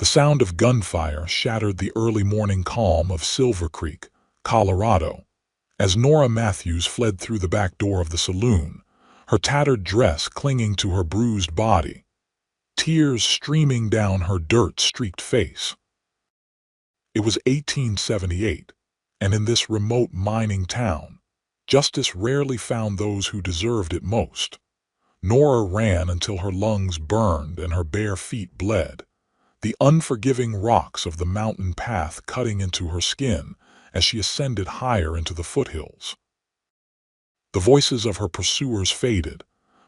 The sound of gunfire shattered the early morning calm of Silver Creek, Colorado, as Nora Matthews fled through the back door of the saloon, her tattered dress clinging to her bruised body, tears streaming down her dirt-streaked face. It was 1878, and in this remote mining town, justice rarely found those who deserved it most. Nora ran until her lungs burned and her bare feet bled, the unforgiving rocks of the mountain path cutting into her skin as she ascended higher into the foothills. The voices of her pursuers faded,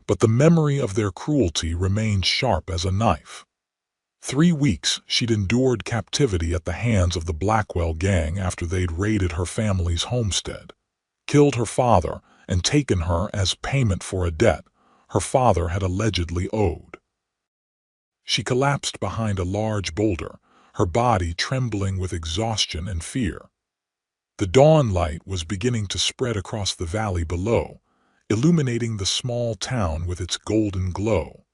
but the memory of their cruelty remained sharp as a knife. 3 weeks she'd endured captivity at the hands of the Blackwell gang after they'd raided her family's homestead, killed her father, and taken her as payment for a debt her father had allegedly owed. She collapsed behind a large boulder, her body trembling with exhaustion and fear. The dawn light was beginning to spread across the valley below, illuminating the small town with its golden glow.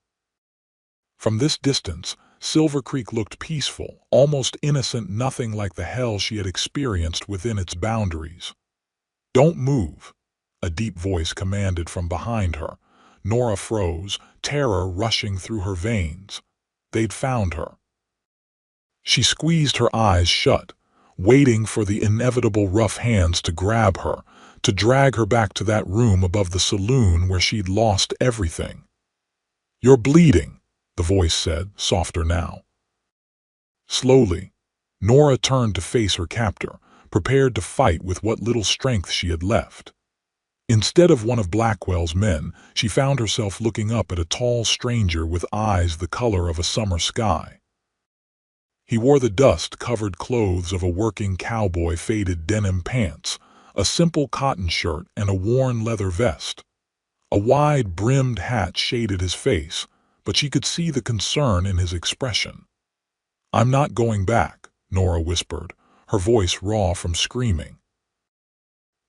From this distance, Silver Creek looked peaceful, almost innocent, nothing like the hell she had experienced within its boundaries. "Don't move," a deep voice commanded from behind her. Nora froze, terror rushing through her veins. They'd found her. She squeezed her eyes shut, waiting for the inevitable rough hands to grab her, to drag her back to that room above the saloon where she'd lost everything. "You're bleeding," the voice said, softer now. Slowly, Nora turned to face her captor, prepared to fight with what little strength she had left. Instead of one of Blackwell's men, she found herself looking up at a tall stranger with eyes the color of a summer sky. He wore the dust-covered clothes of a working cowboy, faded denim pants, a simple cotton shirt, and a worn leather vest. A wide-brimmed hat shaded his face, but she could see the concern in his expression. "I'm not going back," Nora whispered, her voice raw from screaming.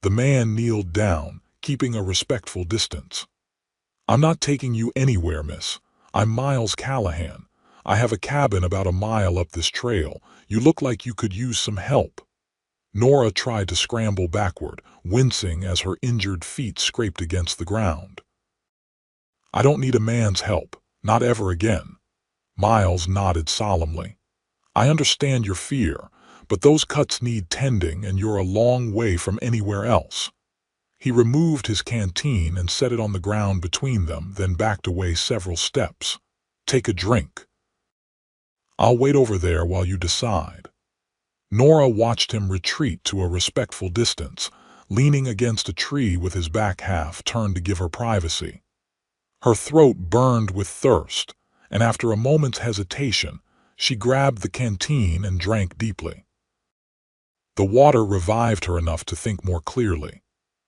The man kneeled down, keeping a respectful distance. "I'm not taking you anywhere, miss. I'm Miles Callahan. I have a cabin about a mile up this trail. You look like you could use some help." Nora tried to scramble backward, wincing as her injured feet scraped against the ground. "I don't need a man's help, not ever again." Miles nodded solemnly. "I understand your fear, but those cuts need tending and you're a long way from anywhere else." He removed his canteen and set it on the ground between them, then backed away several steps. "Take a drink." "I'll wait over there while you decide." Nora watched him retreat to a respectful distance, leaning against a tree with his back half turned to give her privacy. Her throat burned with thirst, and after a moment's hesitation, she grabbed the canteen and drank deeply. The water revived her enough to think more clearly.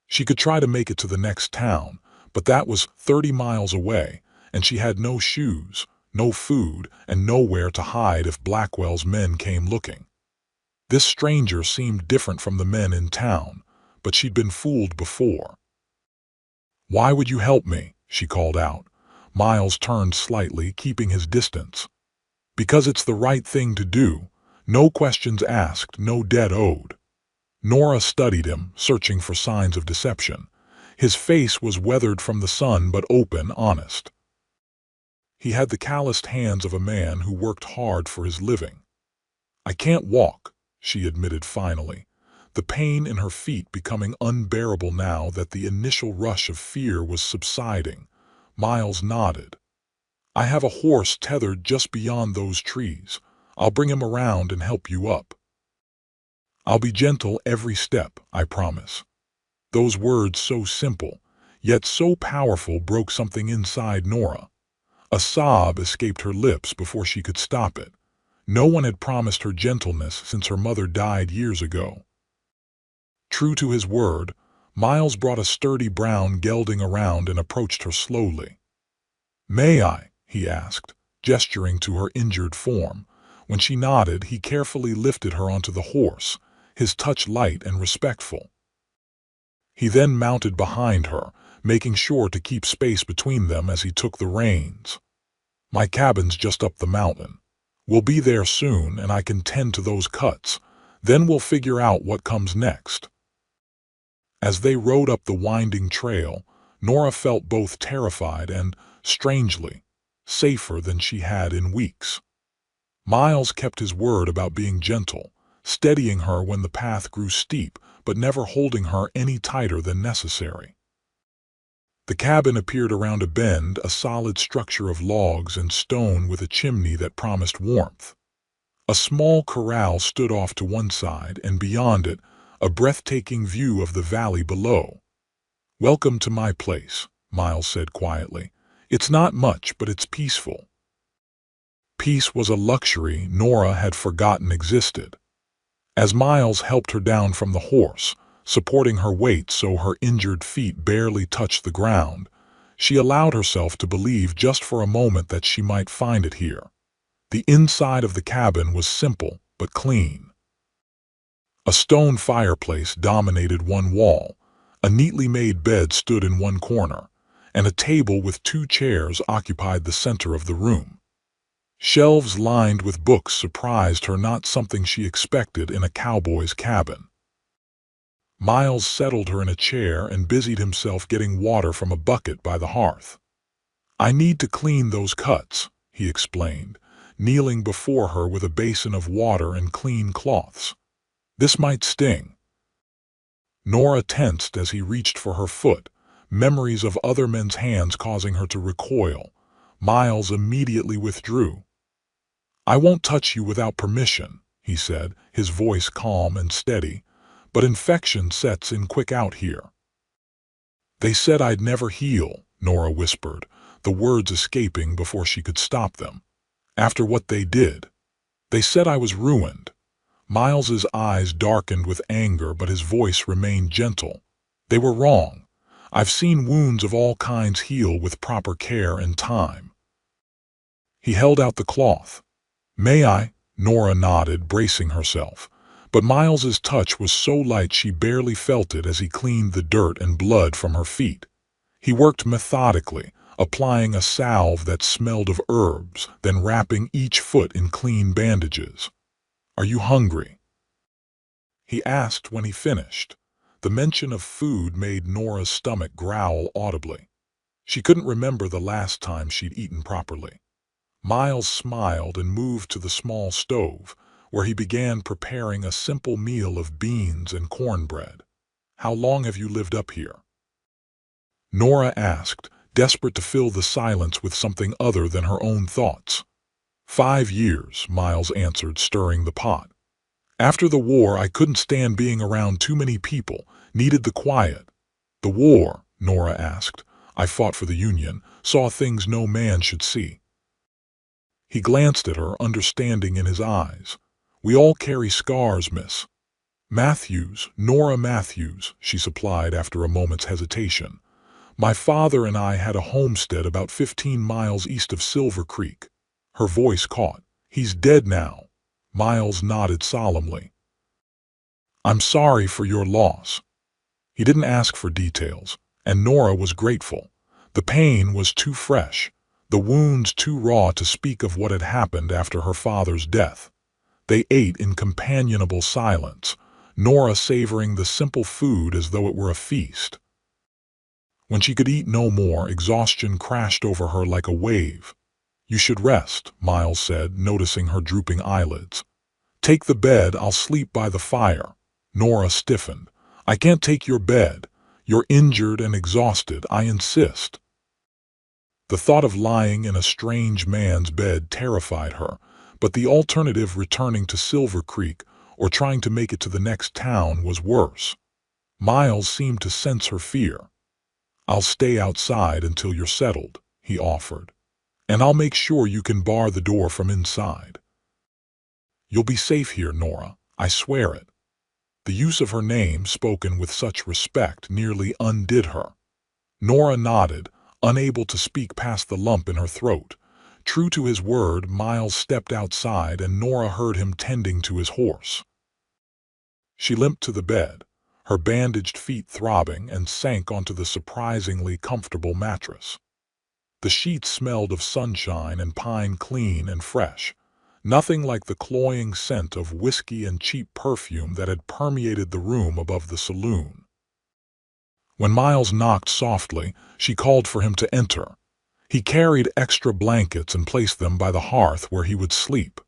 She could try to make it to the next town, but that was 30 miles away, and she had no shoes, no food, and nowhere to hide if Blackwell's men came looking. This stranger seemed different from the men in town, but she'd been fooled before. "Why would you help me?" she called out. Miles turned slightly, keeping his distance. "Because it's the right thing to do. No questions asked, no debt owed." Nora studied him, searching for signs of deception. His face was weathered from the sun but open, honest. He had the calloused hands of a man who worked hard for his living. "I can't walk," she admitted finally, the pain in her feet becoming unbearable now that the initial rush of fear was subsiding. Miles nodded. "I have a horse tethered just beyond those trees. I'll bring him around and help you up. I'll be gentle every step, I promise." Those words, so simple, yet so powerful, broke something inside Nora. A sob escaped her lips before she could stop it. No one had promised her gentleness since her mother died years ago. True to his word, Miles brought a sturdy brown gelding around and approached her slowly. "May I?" he asked, gesturing to her injured form. When she nodded, he carefully lifted her onto the horse, his touch light and respectful. He then mounted behind her, making sure to keep space between them as he took the reins. "My cabin's just up the mountain. We'll be there soon and I can tend to those cuts. Then we'll figure out what comes next." As they rode up the winding trail, Nora felt both terrified and, strangely, safer than she had in weeks. Miles kept his word about being gentle, steadying her when the path grew steep, but never holding her any tighter than necessary. The cabin appeared around a bend, a solid structure of logs and stone with a chimney that promised warmth. A small corral stood off to one side, and beyond it, a breathtaking view of the valley below. "Welcome to my place," Miles said quietly. "It's not much, but it's peaceful." Peace was a luxury Nora had forgotten existed. As Miles helped her down from the horse, supporting her weight so her injured feet barely touched the ground, she allowed herself to believe just for a moment that she might find it here. The inside of the cabin was simple but clean. A stone fireplace dominated one wall, a neatly made bed stood in one corner, and a table with 2 chairs occupied the center of the room. Shelves lined with books surprised her, not something she expected in a cowboy's cabin. Miles settled her in a chair and busied himself getting water from a bucket by the hearth. "I need to clean those cuts," he explained, kneeling before her with a basin of water and clean cloths. "This might sting." Nora tensed as he reached for her foot, memories of other men's hands causing her to recoil. Miles immediately withdrew. "I won't touch you without permission," he said, his voice calm and steady, "but infection sets in quick out here." "They said I'd never heal," Nora whispered, the words escaping before she could stop them. "After what they did. They said I was ruined." Miles's eyes darkened with anger, but his voice remained gentle. "They were wrong. I've seen wounds of all kinds heal with proper care and time." He held out the cloth. "May I?" Nora nodded, bracing herself. But Miles's touch was so light she barely felt it as he cleaned the dirt and blood from her feet. He worked methodically, applying a salve that smelled of herbs, then wrapping each foot in clean bandages. "Are you hungry?" he asked when he finished. The mention of food made Nora's stomach growl audibly. She couldn't remember the last time she'd eaten properly. Miles smiled and moved to the small stove, where he began preparing a simple meal of beans and cornbread. "How long have you lived up here?" Nora asked, desperate to fill the silence with something other than her own thoughts. 5 years, Miles answered, stirring the pot. "After the war, I couldn't stand being around too many people, needed the quiet." "The war?" Nora asked. "I fought for the Union, saw things no man should see." He glanced at her, understanding in his eyes. "We all carry scars, miss." "Matthews, Nora Matthews," she supplied after a moment's hesitation. "My father and I had a homestead about 15 miles east of Silver Creek." Her voice caught. "He's dead now." Miles nodded solemnly. "I'm sorry for your loss." He didn't ask for details, and Nora was grateful. The pain was too fresh, the wounds too raw to speak of what had happened after her father's death. They ate in companionable silence, Nora savoring the simple food as though it were a feast. When she could eat no more, exhaustion crashed over her like a wave. "You should rest," Miles said, noticing her drooping eyelids. "Take the bed, I'll sleep by the fire." Nora stiffened. "I can't take your bed. You're injured and exhausted, I insist." The thought of lying in a strange man's bed terrified her, but the alternative, returning to Silver Creek or trying to make it to the next town, was worse. Miles seemed to sense her fear. "I'll stay outside until you're settled," he offered. "And I'll make sure you can bar the door from inside." "You'll be safe here, Nora, I swear it." The use of her name, spoken with such respect, nearly undid her. Nora nodded, unable to speak past the lump in her throat. True to his word, Miles stepped outside and Nora heard him tending to his horse. She limped to the bed, her bandaged feet throbbing, and sank onto the surprisingly comfortable mattress. The sheets smelled of sunshine and pine, clean and fresh. Nothing like the cloying scent of whiskey and cheap perfume that had permeated the room above the saloon. When Miles knocked softly, she called for him to enter. He carried extra blankets and placed them by the hearth where he would sleep.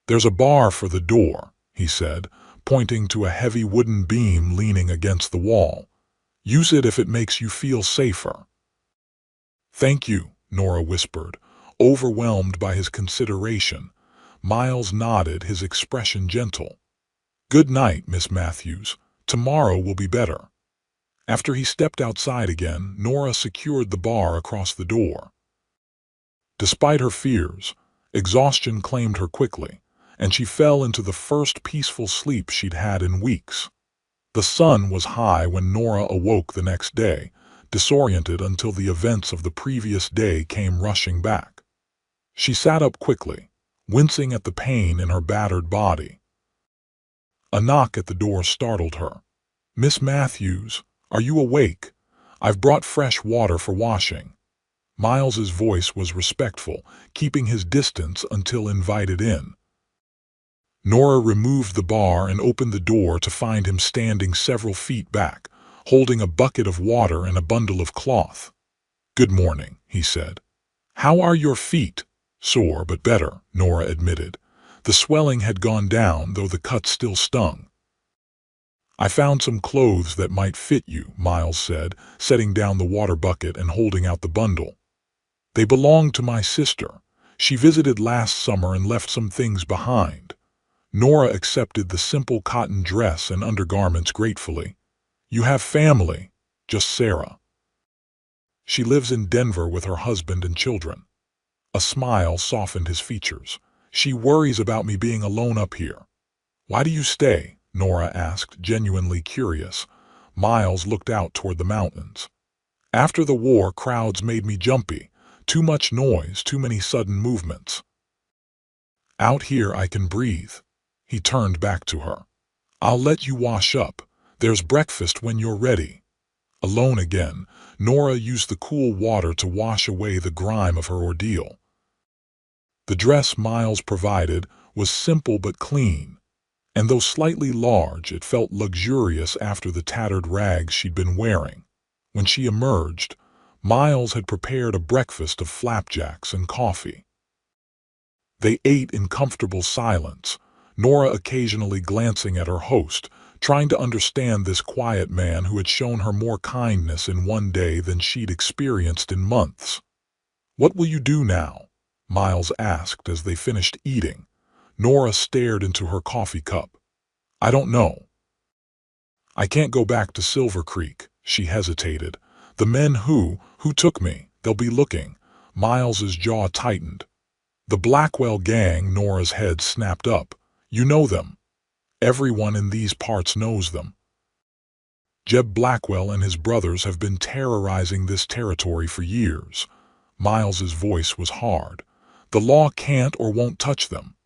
"There's a bar for the door," he said, pointing to a heavy wooden beam leaning against the wall. "Use it if it makes you feel safer." "Thank you," Nora whispered, overwhelmed by his consideration. Miles nodded, his expression gentle. "Good night, Miss Matthews. Tomorrow will be better." After he stepped outside again, Nora secured the bar across the door. Despite her fears, exhaustion claimed her quickly, and she fell into the first peaceful sleep she'd had in weeks. The sun was high when Nora awoke the next day, disoriented until the events of the previous day came rushing back. She sat up quickly, wincing at the pain in her battered body. A knock at the door startled her. "Miss Matthews, are you awake? I've brought fresh water for washing." Miles's voice was respectful, keeping his distance until invited in. Nora removed the bar and opened the door to find him standing several feet back, holding a bucket of water and a bundle of cloth. "Good morning," he said. "How are your feet?" "Sore, but better," Nora admitted. The swelling had gone down, though the cut still stung. "I found some clothes that might fit you," Miles said, setting down the water bucket and holding out the bundle. "They belong to my sister. She visited last summer and left some things behind." Nora accepted the simple cotton dress and undergarments gratefully. "You have family?" "Just Sarah. She lives in Denver with her husband and children." A smile softened his features. "She worries about me being alone up here." "Why do you stay?" Nora asked, genuinely curious. Miles looked out toward the mountains. "After the war, crowds made me jumpy. Too much noise, too many sudden movements. Out here I can breathe." He turned back to her. "I'll let you wash up. There's breakfast when you're ready." Alone again, Nora used the cool water to wash away the grime of her ordeal. The dress Miles provided was simple but clean, and though slightly large, it felt luxurious after the tattered rags she'd been wearing. When she emerged, Miles had prepared a breakfast of flapjacks and coffee. They ate in comfortable silence, Nora occasionally glancing at her host, trying to understand this quiet man who had shown her more kindness in one day than she'd experienced in months. "What will you do now?" Miles asked as they finished eating. Nora stared into her coffee cup. "I don't know. I can't go back to Silver Creek." She hesitated. "The men who took me, they'll be looking." Miles's jaw tightened. "The Blackwell gang," Nora's head snapped up. "You know them. Everyone in these parts knows them. Jeb Blackwell and his brothers have been terrorizing this territory for years." Miles's voice was hard. "The law can't or won't touch them."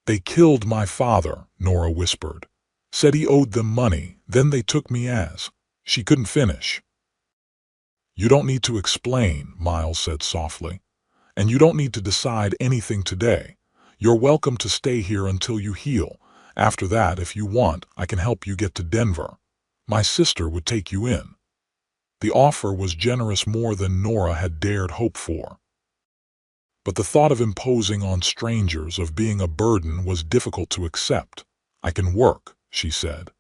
"They killed my father," Nora whispered. "Said he owed them money, then they took me as—" She couldn't finish. "You don't need to explain," Miles said softly. "And you don't need to decide anything today. You're welcome to stay here until you heal. After that, if you want, I can help you get to Denver. My sister would take you in." The offer was generous, more than Nora had dared hope for. But the thought of imposing on strangers, of being a burden, was difficult to accept. "I can work," she said.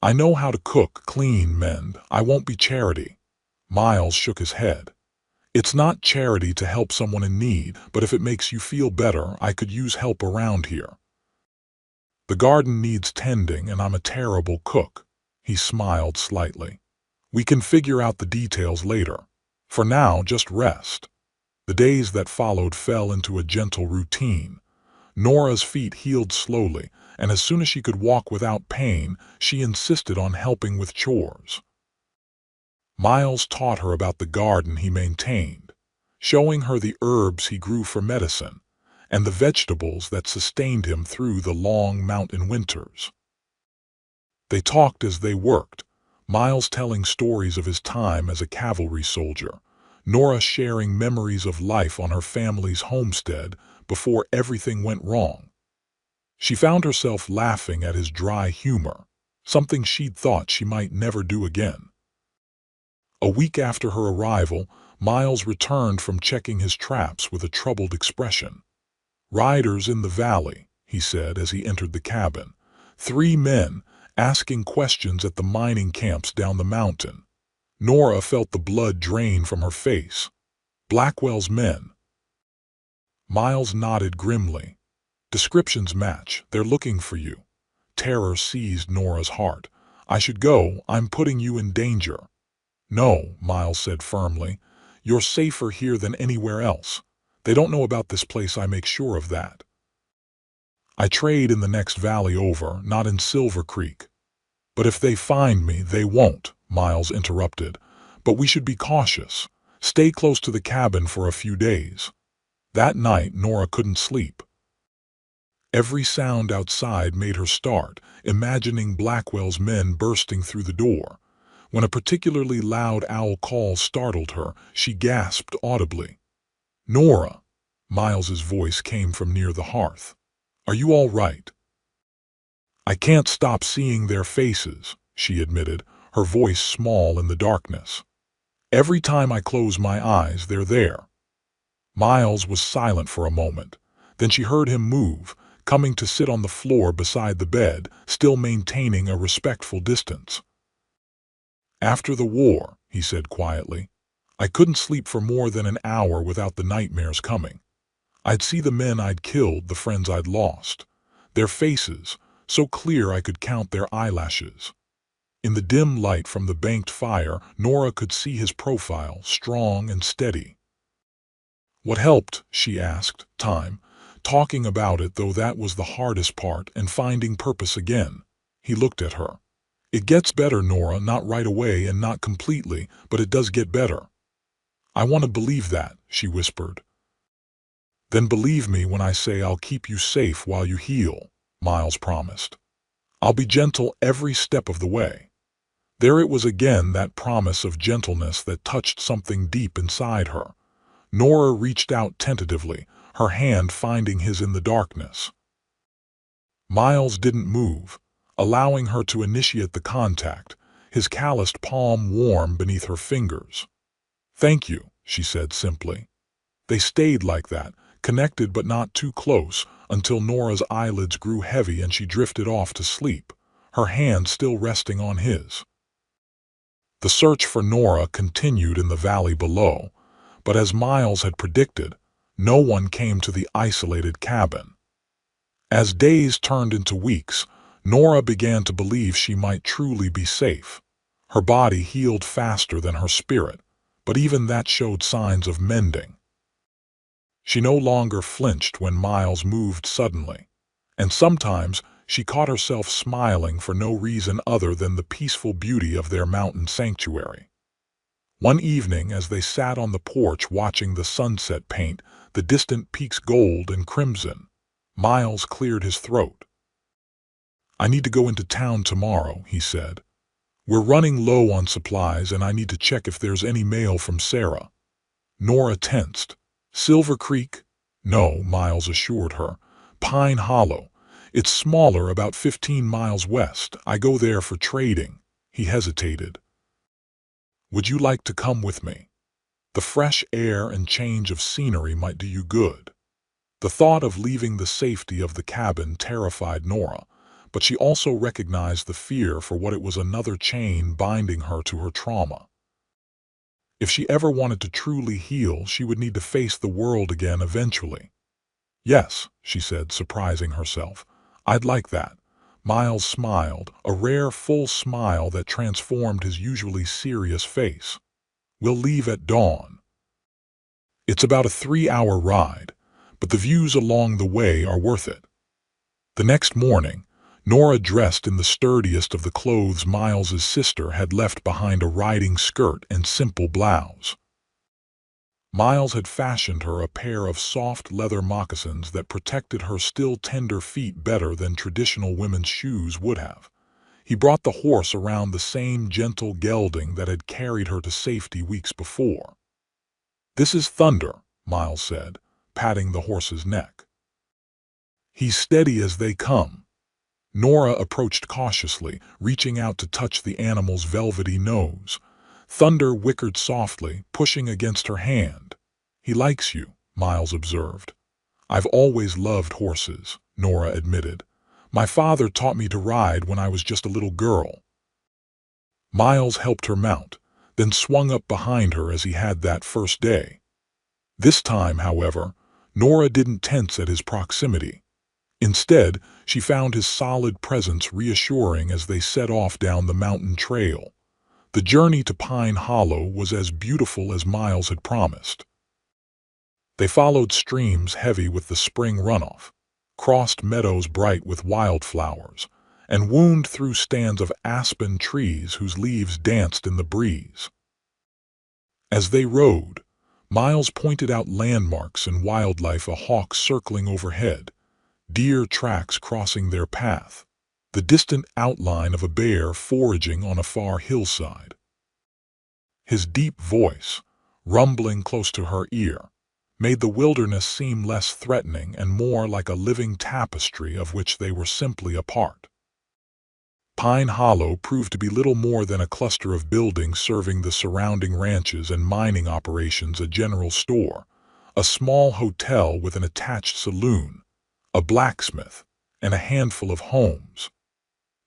"I know how to cook, clean, mend. I won't be charity." Miles shook his head. "It's not charity to help someone in need, but if it makes you feel better, I could use help around here. The garden needs tending, and I'm a terrible cook." He smiled slightly. "We can figure out the details later. For now, just rest." The days that followed fell into a gentle routine. Nora's feet healed slowly, and as soon as she could walk without pain, she insisted on helping with chores. Miles taught her about the garden he maintained, showing her the herbs he grew for medicine, and the vegetables that sustained him through the long mountain winters. They talked as they worked, Miles telling stories of his time as a cavalry soldier, Nora sharing memories of life on her family's homestead before everything went wrong. She found herself laughing at his dry humor, something she'd thought she might never do again. A week after her arrival, Miles returned from checking his traps with a troubled expression. "Riders in the valley," he said as he entered the cabin. "3 men, asking questions at the mining camps down the mountain." Nora felt the blood drain from her face. "Blackwell's men." Miles nodded grimly. "Descriptions match. They're looking for you." Terror seized Nora's heart. "I should go. I'm putting you in danger." "No," Miles said firmly. "You're safer here than anywhere else. They don't know about this place, I make sure of that. I trade in the next valley over, not in Silver Creek." "But if they find me, they won't," Miles interrupted. "But we should be cautious. Stay close to the cabin for a few days." That night, Nora couldn't sleep. Every sound outside made her start, imagining Blackwell's men bursting through the door. When a particularly loud owl call startled her, she gasped audibly. "Nora!" Miles's voice came from near the hearth. "Are you all right?" "I can't stop seeing their faces," she admitted, her voice small in the darkness. "Every time I close my eyes, they're there." Miles was silent for a moment. Then she heard him move, coming to sit on the floor beside the bed, still maintaining a respectful distance. "After the war," he said quietly, "I couldn't sleep for more than an hour without the nightmares coming. I'd see the men I'd killed, the friends I'd lost. Their faces, so clear I could count their eyelashes. In the dim light from the banked fire, Nora could see his profile, strong and steady. "What helped?" she asked. "Time. Talking about it, though, that was the hardest part, and finding purpose again." He looked at her. "It gets better, Nora, not right away and not completely, but it does get better." "I want to believe that," she whispered. "Then believe me when I say I'll keep you safe while you heal," Miles promised. "I'll be gentle every step of the way." There it was again, that promise of gentleness that touched something deep inside her. Nora reached out tentatively, her hand finding his in the darkness. Miles didn't move, allowing her to initiate the contact, his calloused palm warm beneath her fingers. "Thank you," she said simply. They stayed like that, connected but not too close, until Nora's eyelids grew heavy and she drifted off to sleep, her hand still resting on his. The search for Nora continued in the valley below, but as Miles had predicted, no one came to the isolated cabin. As days turned into weeks, Nora began to believe she might truly be safe. Her body healed faster than her spirit, but even that showed signs of mending. She no longer flinched when Miles moved suddenly, and sometimes she caught herself smiling for no reason other than the peaceful beauty of their mountain sanctuary. One evening, as they sat on the porch watching the sunset paint the distant peaks gold and crimson, Miles cleared his throat. "I need to go into town tomorrow," he said. "We're running low on supplies and I need to check if there's any mail from Sarah." Nora tensed. "Silver Creek?" "No," Miles assured her. "Pine Hollow. It's smaller, about 15 miles west. I go there for trading." He hesitated. "Would you like to come with me? The fresh air and change of scenery might do you good." The thought of leaving the safety of the cabin terrified Nora, but she also recognized the fear for what it was, another chain binding her to her trauma. If she ever wanted to truly heal, she would need to face the world again eventually. "Yes," she said, surprising herself. "I'd like that." Miles smiled, a rare full smile that transformed his usually serious face. "We'll leave at dawn. It's about a 3-hour ride, but the views along the way are worth it." The next morning, Nora dressed in the sturdiest of the clothes Miles's sister had left behind, a riding skirt and simple blouse. Miles had fashioned her a pair of soft leather moccasins that protected her still tender feet better than traditional women's shoes would have. He brought the horse around the same gentle gelding that had carried her to safety weeks before. "This is Thunder," Miles said, patting the horse's neck. "He's steady as they come." Nora approached cautiously, reaching out to touch the animal's velvety nose. Thunder whickered softly, pushing against her hand. "He likes you," Miles observed. "I've always loved horses," Nora admitted. "My father taught me to ride when I was just a little girl." Miles helped her mount, then swung up behind her as he had that first day. This time, however, Nora didn't tense at his proximity. Instead, she found his solid presence reassuring as they set off down the mountain trail. The journey to Pine Hollow was as beautiful as Miles had promised. They followed streams heavy with the spring runoff, crossed meadows bright with wildflowers, and wound through stands of aspen trees whose leaves danced in the breeze. As they rode, Miles pointed out landmarks and wildlife, a hawk circling overhead, deer tracks crossing their path, the distant outline of a bear foraging on a far hillside. His deep voice, rumbling close to her ear, made the wilderness seem less threatening and more like a living tapestry of which they were simply a part. Pine Hollow proved to be little more than a cluster of buildings serving the surrounding ranches and mining operations, a general store, a small hotel with an attached saloon, a blacksmith, and a handful of homes.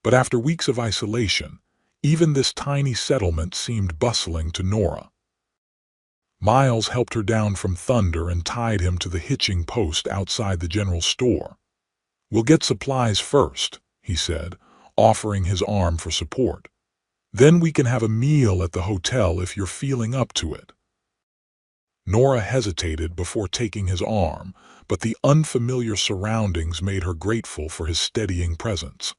But after weeks of isolation, even this tiny settlement seemed bustling to Nora. Miles helped her down from Thunder and tied him to the hitching post outside the general store. "We'll get supplies first," he said, offering his arm for support. "Then we can have a meal at the hotel if you're feeling up to it." Nora hesitated before taking his arm, but the unfamiliar surroundings made her grateful for his steadying presence.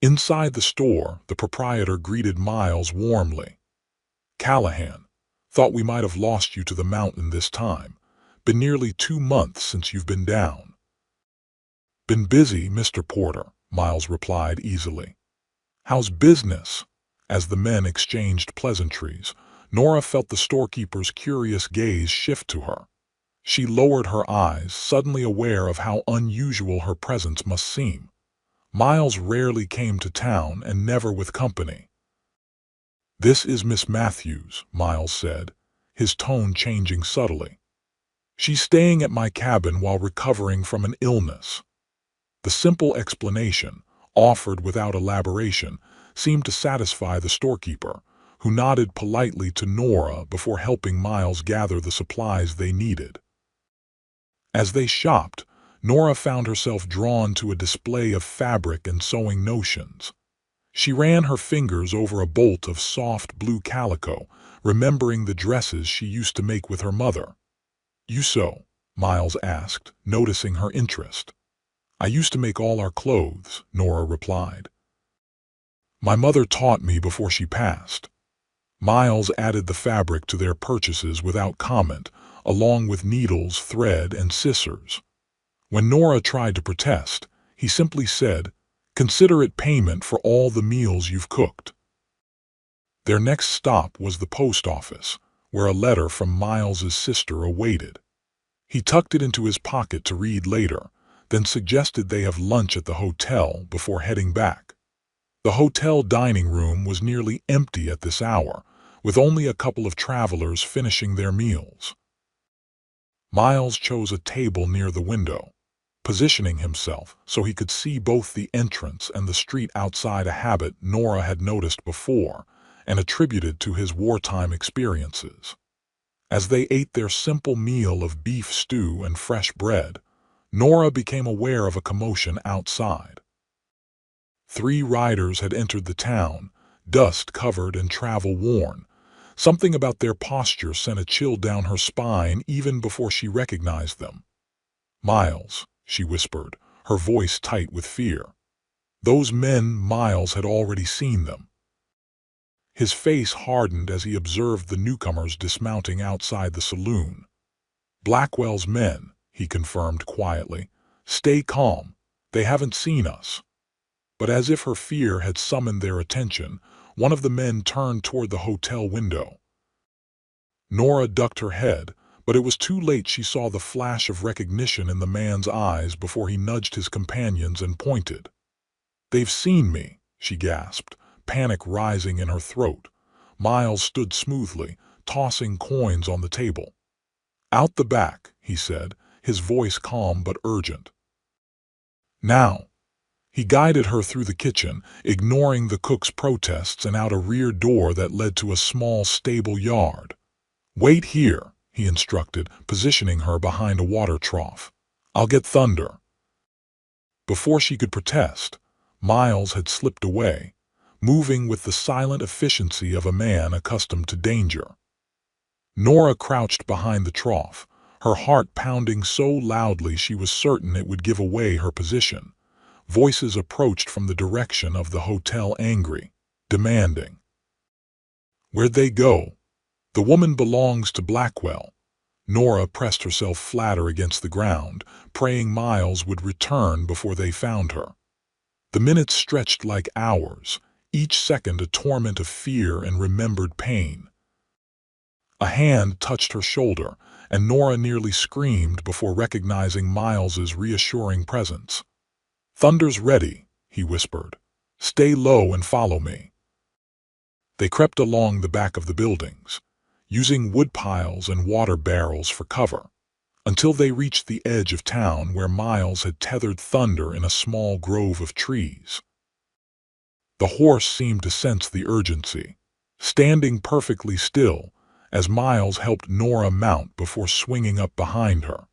Inside the store, the proprietor greeted Miles warmly. "Callahan, thought we might have lost you to the mountain this time. Been nearly 2 months since you've been down." "Been busy, Mr. Porter," Miles replied easily. "How's business?" As the men exchanged pleasantries, Nora felt the storekeeper's curious gaze shift to her. She lowered her eyes, suddenly aware of how unusual her presence must seem. Miles rarely came to town and never with company. "This is Miss Matthews," Miles said, his tone changing subtly. "She's staying at my cabin while recovering from an illness." The simple explanation, offered without elaboration, seemed to satisfy the storekeeper, who nodded politely to Nora before helping Miles gather the supplies they needed. As they shopped, Nora found herself drawn to a display of fabric and sewing notions. She ran her fingers over a bolt of soft blue calico, remembering the dresses she used to make with her mother. "You sew?" Miles asked, noticing her interest. "I used to make all our clothes," Nora replied. "My mother taught me before she passed." Miles added the fabric to their purchases without comment, along with needles, thread, and scissors. When Nora tried to protest, he simply said, "Consider it payment for all the meals you've cooked." Their next stop was the post office, where a letter from Miles's sister awaited. He tucked it into his pocket to read later, then suggested they have lunch at the hotel before heading back. The hotel dining room was nearly empty at this hour, with only a couple of travelers finishing their meals. Miles chose a table near the window, positioning himself so he could see both the entrance and the street outside, a habit Nora had noticed before and attributed to his wartime experiences. As they ate their simple meal of beef stew and fresh bread, Nora became aware of a commotion outside. 3 riders had entered the town, dust-covered and travel-worn. Something about their posture sent a chill down her spine even before she recognized them. "Miles," she whispered, her voice tight with fear. Those men, Miles had already seen them. His face hardened as he observed the newcomers dismounting outside the saloon. "Blackwell's men," he confirmed quietly. "Stay calm. They haven't seen us." But as if her fear had summoned their attention, one of the men turned toward the hotel window. Nora ducked her head, But it was too late. She saw the flash of recognition in the man's eyes before he nudged his companions and pointed. "They've seen me," she gasped, panic rising in her throat. Miles stood smoothly, tossing coins on the table. "Out the back," he said, his voice calm but urgent. "Now." He guided her through the kitchen, ignoring the cook's protests, and out a rear door that led to a small stable yard. "Wait here," he instructed, positioning her behind a water trough. "I'll get Thunder." Before she could protest, Miles had slipped away, moving with the silent efficiency of a man accustomed to danger. Nora crouched behind the trough, her heart pounding so loudly she was certain it would give away her position. Voices approached from the direction of the hotel, angry, demanding. "Where'd they go?" "The woman belongs to Blackwell." Nora pressed herself flatter against the ground, praying Miles would return before they found her. The minutes stretched like hours, each second a torment of fear and remembered pain. A hand touched her shoulder, and Nora nearly screamed before recognizing Miles's reassuring presence. "Thunder's ready," he whispered. "Stay low and follow me." They crept along the back of the buildings, using wood piles and water barrels for cover, until they reached the edge of town where Miles had tethered Thunder in a small grove of trees. The horse seemed to sense the urgency, standing perfectly still as Miles helped Nora mount before swinging up behind her.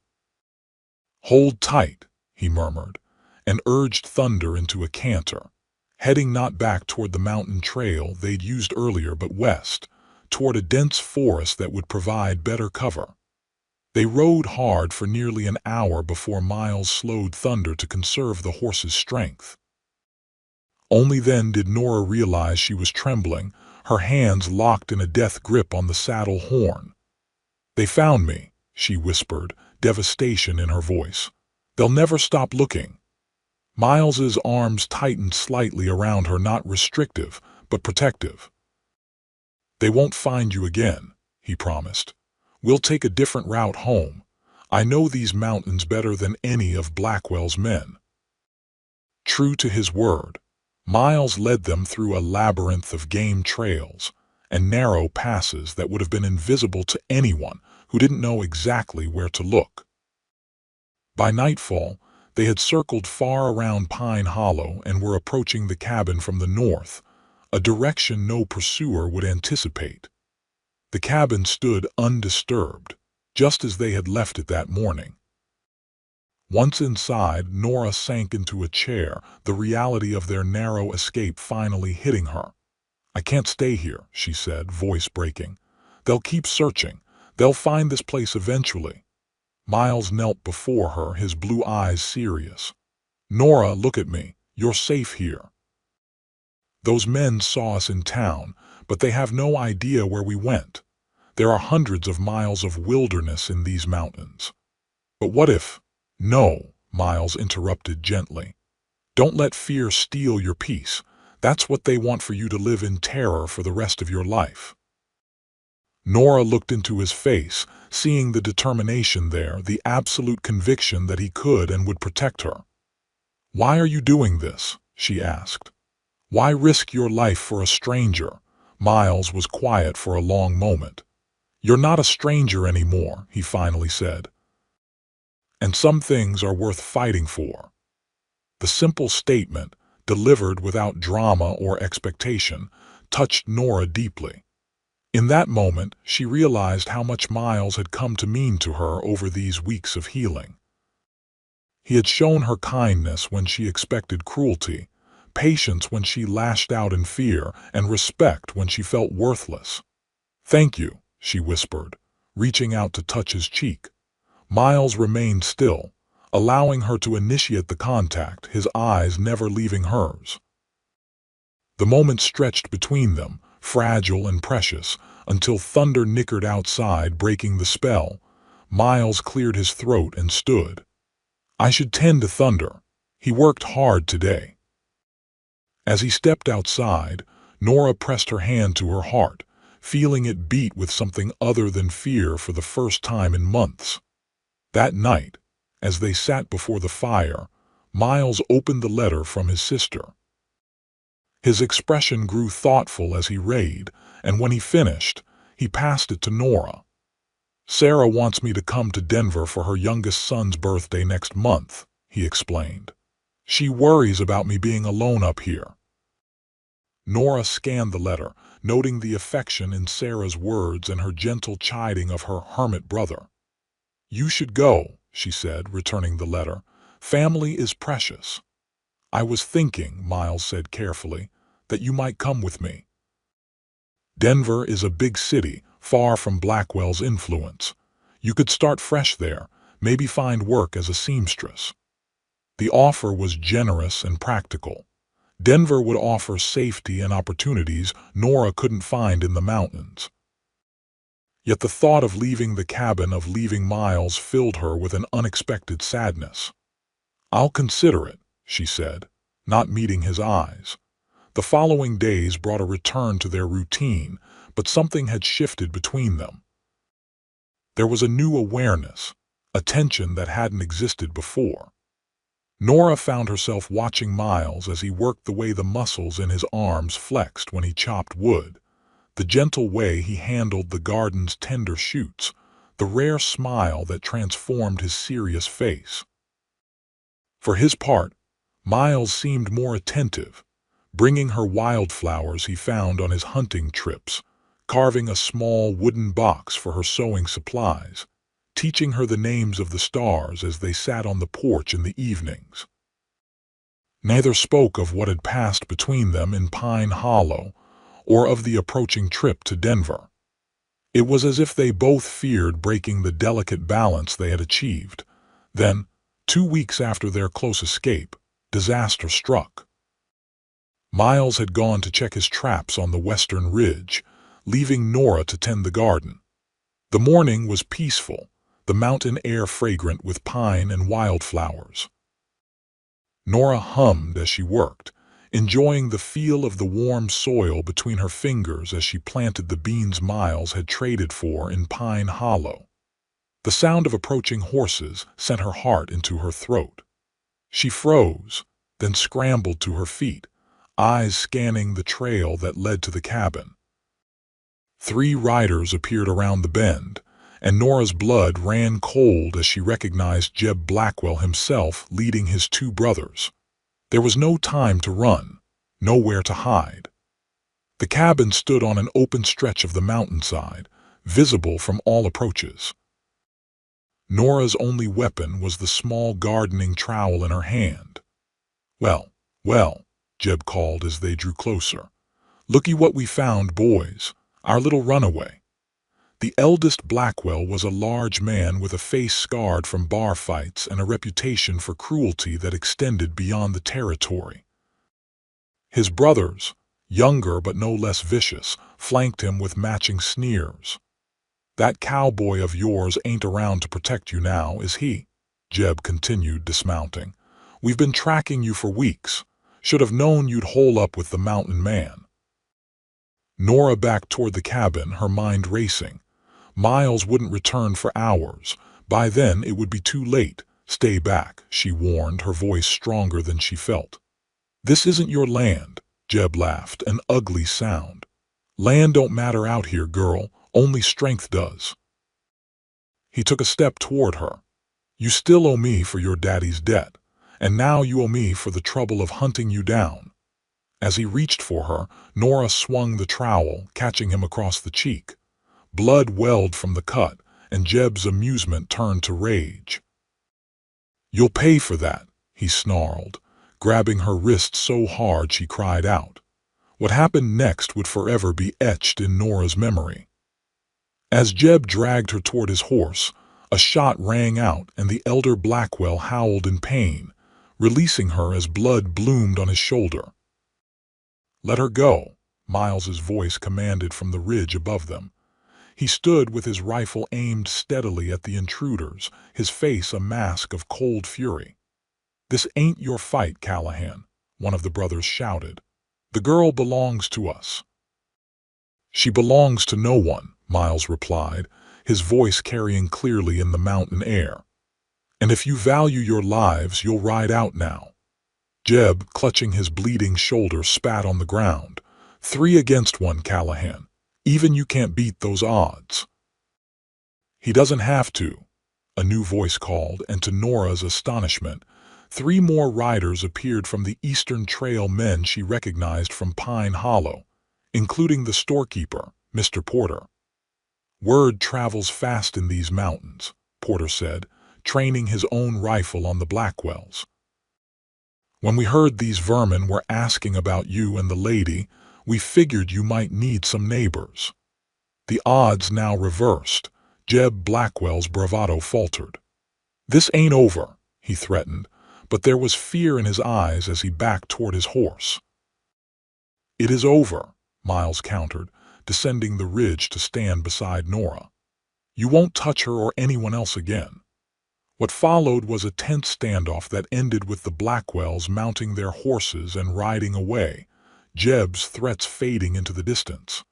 "Hold tight," he murmured, and urged Thunder into a canter, heading not back toward the mountain trail they'd used earlier but west, toward a dense forest that would provide better cover. They rode hard for nearly an hour before Miles slowed Thunder to conserve the horse's strength. Only then did Nora realize she was trembling, her hands locked in a death grip on the saddle horn. "They found me," she whispered, devastation in her voice. "They'll never stop looking." Miles's arms tightened slightly around her, not restrictive, but protective. "They won't find you again," he promised. "We'll take a different route home. I know these mountains better than any of Blackwell's men." True to his word, Miles led them through a labyrinth of game trails and narrow passes that would have been invisible to anyone who didn't know exactly where to look. By nightfall, they had circled far around Pine Hollow and were approaching the cabin from the north, a direction no pursuer would anticipate. The cabin stood undisturbed, just as they had left it that morning. Once inside, Nora sank into a chair, the reality of their narrow escape finally hitting her. "I can't stay here," she said, voice breaking. "They'll keep searching. They'll find this place eventually." Miles knelt before her, his blue eyes serious. "Nora, look at me. You're safe here. Those men saw us in town, but they have no idea where we went. There are hundreds of miles of wilderness in these mountains." "But what if—" "No," Miles interrupted gently. "Don't let fear steal your peace. That's what they want, for you to live in terror for the rest of your life." Nora looked into his face, seeing the determination there, the absolute conviction that he could and would protect her. "Why are you doing this?" she asked. "Why risk your life for a stranger?" Miles was quiet for a long moment. "You're not a stranger anymore," he finally said. "And some things are worth fighting for." The simple statement, delivered without drama or expectation, touched Nora deeply. In that moment, she realized how much Miles had come to mean to her over these weeks of healing. He had shown her kindness when she expected cruelty, patience when she lashed out in fear, and respect when she felt worthless. "Thank you," she whispered, reaching out to touch his cheek. Miles remained still, allowing her to initiate the contact, his eyes never leaving hers. The moment stretched between them, fragile and precious, until Thunder nickered outside, breaking the spell. Miles cleared his throat and stood. "I should tend to Thunder. He worked hard today." As he stepped outside, Nora pressed her hand to her heart, feeling it beat with something other than fear for the first time in months. That night, as they sat before the fire, Miles opened the letter from his sister. His expression grew thoughtful as he read, and when he finished, he passed it to Nora. "Sarah wants me to come to Denver for her youngest son's birthday next month," he explained. "She worries about me being alone up here." Nora scanned the letter, noting the affection in Sarah's words and her gentle chiding of her hermit brother. "You should go," she said, returning the letter. "Family is precious." "I was thinking," Miles said carefully, "that you might come with me. Denver is a big city, far from Blackwell's influence. You could start fresh there, maybe find work as a seamstress." The offer was generous and practical. Denver would offer safety and opportunities Nora couldn't find in the mountains. Yet the thought of leaving the cabin, of leaving Miles, filled her with an unexpected sadness. "I'll consider it," she said, not meeting his eyes. The following days brought a return to their routine, but something had shifted between them. There was a new awareness, a tension that hadn't existed before. Nora found herself watching Miles as he worked, the way the muscles in his arms flexed when he chopped wood, the gentle way he handled the garden's tender shoots, the rare smile that transformed his serious face. For his part, Miles seemed more attentive, bringing her wildflowers he found on his hunting trips, carving a small wooden box for her sewing supplies, teaching her the names of the stars as they sat on the porch in the evenings. Neither spoke of what had passed between them in Pine Hollow or of the approaching trip to Denver. It was as if they both feared breaking the delicate balance they had achieved. Then, 2 weeks after their close escape, disaster struck. Miles had gone to check his traps on the western ridge, leaving Nora to tend the garden. The morning was peaceful, the mountain air fragrant with pine and wildflowers. Nora hummed as she worked, enjoying the feel of the warm soil between her fingers as she planted the beans Miles had traded for in Pine Hollow. The sound of approaching horses sent her heart into her throat. She froze, then scrambled to her feet, eyes scanning the trail that led to the cabin. 3 riders appeared around the bend, and Nora's blood ran cold as she recognized Jeb Blackwell himself leading his 2 brothers. There was no time to run, nowhere to hide. The cabin stood on an open stretch of the mountainside, visible from all approaches. Nora's only weapon was the small gardening trowel in her hand. "Well, well," Jeb called as they drew closer. "Looky what we found, boys, our little runaway." The eldest Blackwell was a large man with a face scarred from bar fights and a reputation for cruelty that extended beyond the territory. His brothers, younger but no less vicious, flanked him with matching sneers. "That cowboy of yours ain't around to protect you now, is he?" Jeb continued, dismounting. "We've been tracking you for weeks. Should have known you'd hole up with the mountain man." Nora backed toward the cabin, her mind racing. Miles wouldn't return for hours. By then it would be too late. "Stay back," she warned, her voice stronger than she felt. "This isn't your land," Jeb laughed, an ugly sound. "Land don't matter out here, girl, only strength does." He took a step toward her. "You still owe me for your daddy's debt, and now you owe me for the trouble of hunting you down." As he reached for her, Nora swung the trowel, catching him across the cheek. Blood welled from the cut, and Jeb's amusement turned to rage. "You'll pay for that," he snarled, grabbing her wrist so hard she cried out. What happened next would forever be etched in Nora's memory. As Jeb dragged her toward his horse, a shot rang out and the elder Blackwell howled in pain, releasing her as blood bloomed on his shoulder. "Let her go," Miles's voice commanded from the ridge above them. He stood with his rifle aimed steadily at the intruders, his face a mask of cold fury. "This ain't your fight, Callahan," one of the brothers shouted. "The girl belongs to us." "She belongs to no one," Miles replied, his voice carrying clearly in the mountain air. "And if you value your lives, you'll ride out now." Jeb, clutching his bleeding shoulder, spat on the ground. "3 against 1, Callahan. Even you can't beat those odds." "He doesn't have to," a new voice called, and to Nora's astonishment, 3 more riders appeared from the Eastern Trail, men she recognized from Pine Hollow, including the storekeeper, Mr. Porter. "Word travels fast in these mountains," Porter said, training his own rifle on the Blackwells. "When we heard these vermin were asking about you and the lady, we figured you might need some neighbors." The odds now reversed. Jeb Blackwell's bravado faltered. "This ain't over," he threatened, but there was fear in his eyes as he backed toward his horse. "It is over," Miles countered, descending the ridge to stand beside Nora. "You won't touch her or anyone else again." What followed was a tense standoff that ended with the Blackwells mounting their horses and riding away, Jeb's threats fading into the distance.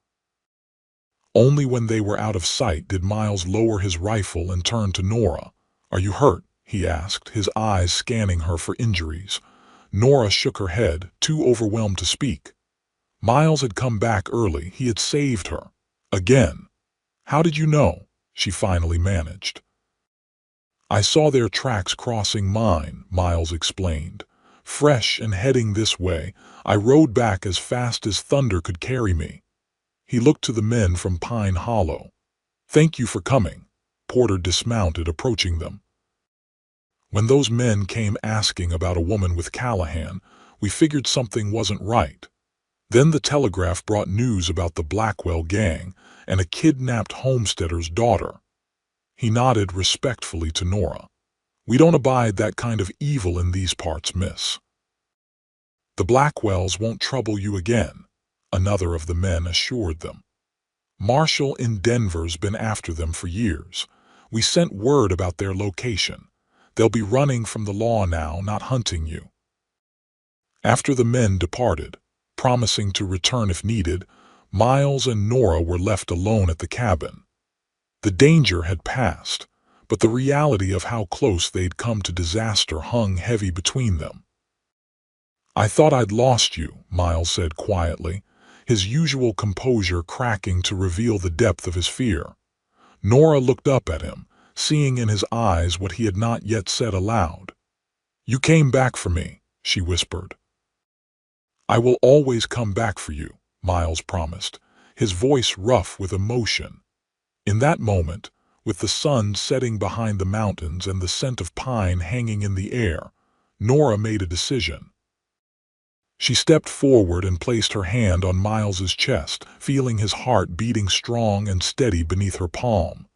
Only when they were out of sight did Miles lower his rifle and turn to Nora. "Are you hurt?" he asked, his eyes scanning her for injuries. Nora shook her head, too overwhelmed to speak. Miles had come back early. He had saved her. Again. "How did you know?" she finally managed. "I saw their tracks crossing mine," Miles explained. "Fresh and heading this way, I rode back as fast as thunder could carry me." He looked to the men from Pine Hollow. "Thank you for coming." Porter dismounted, approaching them. "When those men came asking about a woman with Callahan, we figured something wasn't right. Then the telegraph brought news about the Blackwell gang and a kidnapped homesteader's daughter." He nodded respectfully to Nora. "We don't abide that kind of evil in these parts, miss." "The Blackwells won't trouble you again," another of the men assured them. "Marshall in Denver's been after them for years. We sent word about their location. They'll be running from the law now, not hunting you." After the men departed, promising to return if needed, Miles and Nora were left alone at the cabin. The danger had passed, but the reality of how close they'd come to disaster hung heavy between them. "I thought I'd lost you," Miles said quietly, his usual composure cracking to reveal the depth of his fear. Nora looked up at him, seeing in his eyes what he had not yet said aloud. "You came back for me," she whispered. "I will always come back for you," Miles promised, his voice rough with emotion. In that moment, with the sun setting behind the mountains and the scent of pine hanging in the air, Nora made a decision. She stepped forward and placed her hand on Miles's chest, feeling his heart beating strong and steady beneath her palm.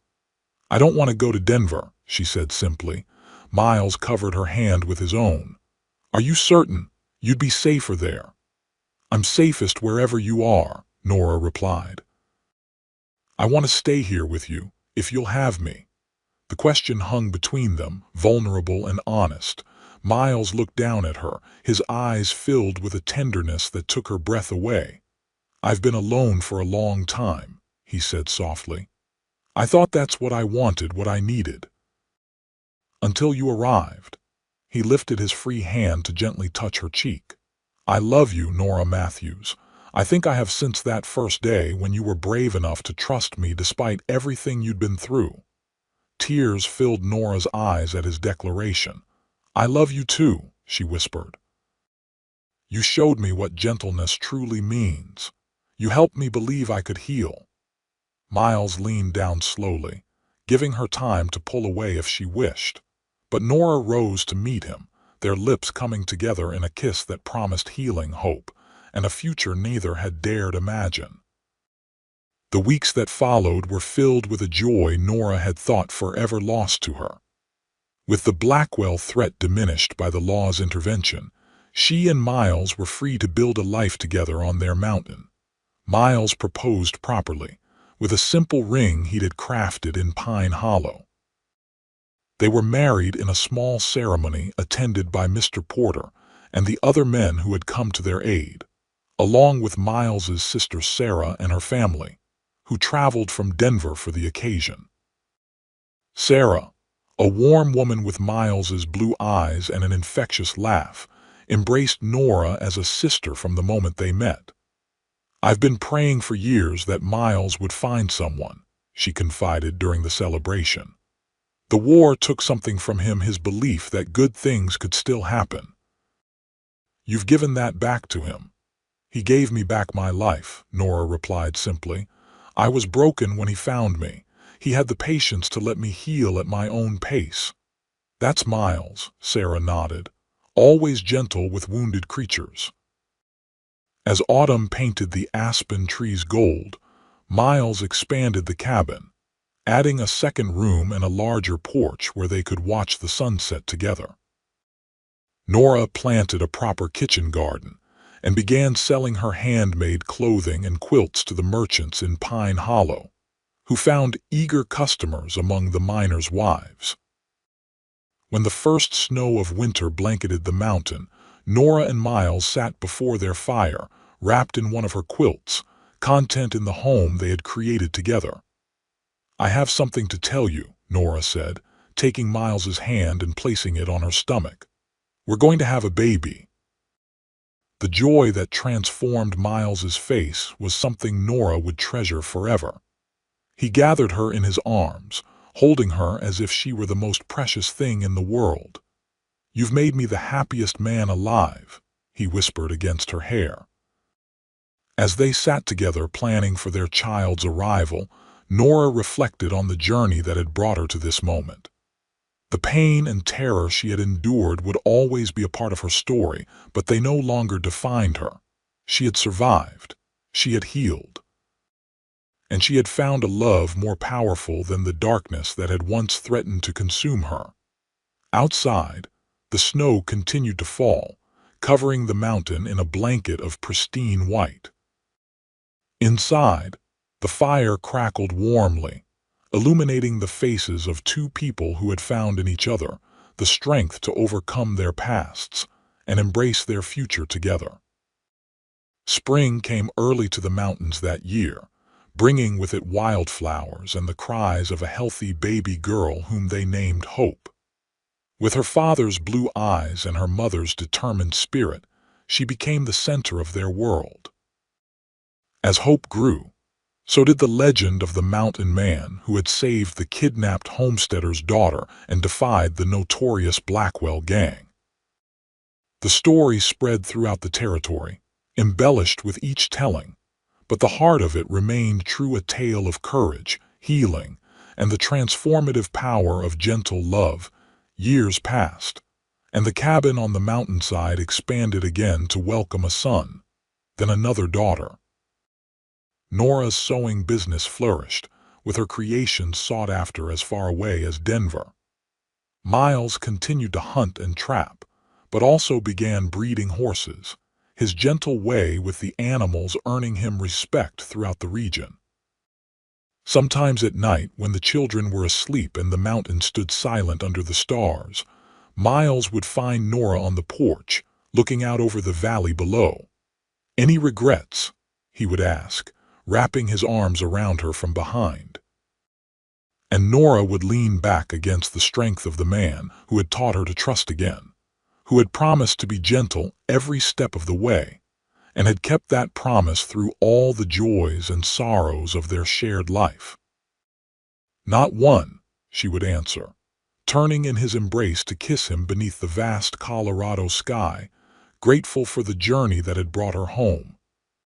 "I don't want to go to Denver," she said simply. Miles covered her hand with his own. "Are you certain? You'd be safer there." "I'm safest wherever you are," Nora replied. "I want to stay here with you, if you'll have me." The question hung between them, vulnerable and honest. Miles looked down at her, his eyes filled with a tenderness that took her breath away. "I've been alone for a long time," he said softly. "I thought that's what I wanted, what I needed. Until you arrived." He lifted his free hand to gently touch her cheek. "I love you, Nora Matthews. I think I have since that first day when you were brave enough to trust me despite everything you'd been through." Tears filled Nora's eyes at his declaration. "I love you too," she whispered. "You showed me what gentleness truly means. You helped me believe I could heal." Miles leaned down slowly, giving her time to pull away if she wished. But Nora rose to meet him, their lips coming together in a kiss that promised healing, hope, and a future neither had dared imagine. The weeks that followed were filled with a joy Nora had thought forever lost to her. With the Blackwell threat diminished by the law's intervention, she and Miles were free to build a life together on their mountain. Miles proposed properly, with a simple ring he'd had crafted in Pine Hollow. They were married in a small ceremony attended by Mr. Porter and the other men who had come to their aid. along with Miles's sister Sarah and her family, who traveled from Denver for the occasion. Sarah, a warm woman with Miles's blue eyes and an infectious laugh, embraced Nora as a sister from the moment they met. "I've been praying for years that Miles would find someone," she confided during the celebration. "The war took something from him, his belief that good things could still happen. You've given that back to him." "He gave me back my life," Nora replied simply. "I was broken when he found me. He had the patience to let me heal at my own pace." "That's Miles," Sarah nodded, "always gentle with wounded creatures." As autumn painted the aspen trees gold, Miles expanded the cabin, adding a second room and a larger porch where they could watch the sunset together. Nora planted a proper kitchen garden and began selling her handmade clothing and quilts to the merchants in Pine Hollow, who found eager customers among the miners' wives. When the first snow of winter blanketed the mountain, Nora and Miles sat before their fire, wrapped in one of her quilts, content in the home they had created together. "I have something to tell you," Nora said, taking Miles's hand and placing it on her stomach. "We're going to have a baby." The joy that transformed Miles's face was something Nora would treasure forever. He gathered her in his arms, holding her as if she were the most precious thing in the world. "You've made me the happiest man alive," he whispered against her hair. As they sat together planning for their child's arrival, Nora reflected on the journey that had brought her to this moment. The pain and terror she had endured would always be a part of her story, but they no longer defined her. She had survived. She had healed. And she had found a love more powerful than the darkness that had once threatened to consume her. Outside, the snow continued to fall, covering the mountain in a blanket of pristine white. Inside, the fire crackled warmly, illuminating the faces of two people who had found in each other the strength to overcome their pasts and embrace their future together. Spring came early to the mountains that year, bringing with it wildflowers and the cries of a healthy baby girl whom they named Hope. With her father's blue eyes and her mother's determined spirit, she became the center of their world. As Hope grew, so did the legend of the mountain man who had saved the kidnapped homesteader's daughter and defied the notorious Blackwell gang. The story spread throughout the territory, embellished with each telling, but the heart of it remained true, a tale of courage, healing, and the transformative power of gentle love. Years passed, and the cabin on the mountainside expanded again to welcome a son, then another daughter. Nora's sewing business flourished, with her creations sought after as far away as Denver. Miles continued to hunt and trap, but also began breeding horses, his gentle way with the animals earning him respect throughout the region. Sometimes at night, when the children were asleep and the mountain stood silent under the stars, Miles would find Nora on the porch, looking out over the valley below. "Any regrets?" he would ask, wrapping his arms around her from behind. And Nora would lean back against the strength of the man who had taught her to trust again, who had promised to be gentle every step of the way, and had kept that promise through all the joys and sorrows of their shared life. "Not one," she would answer, turning in his embrace to kiss him beneath the vast Colorado sky, grateful for the journey that had brought her home.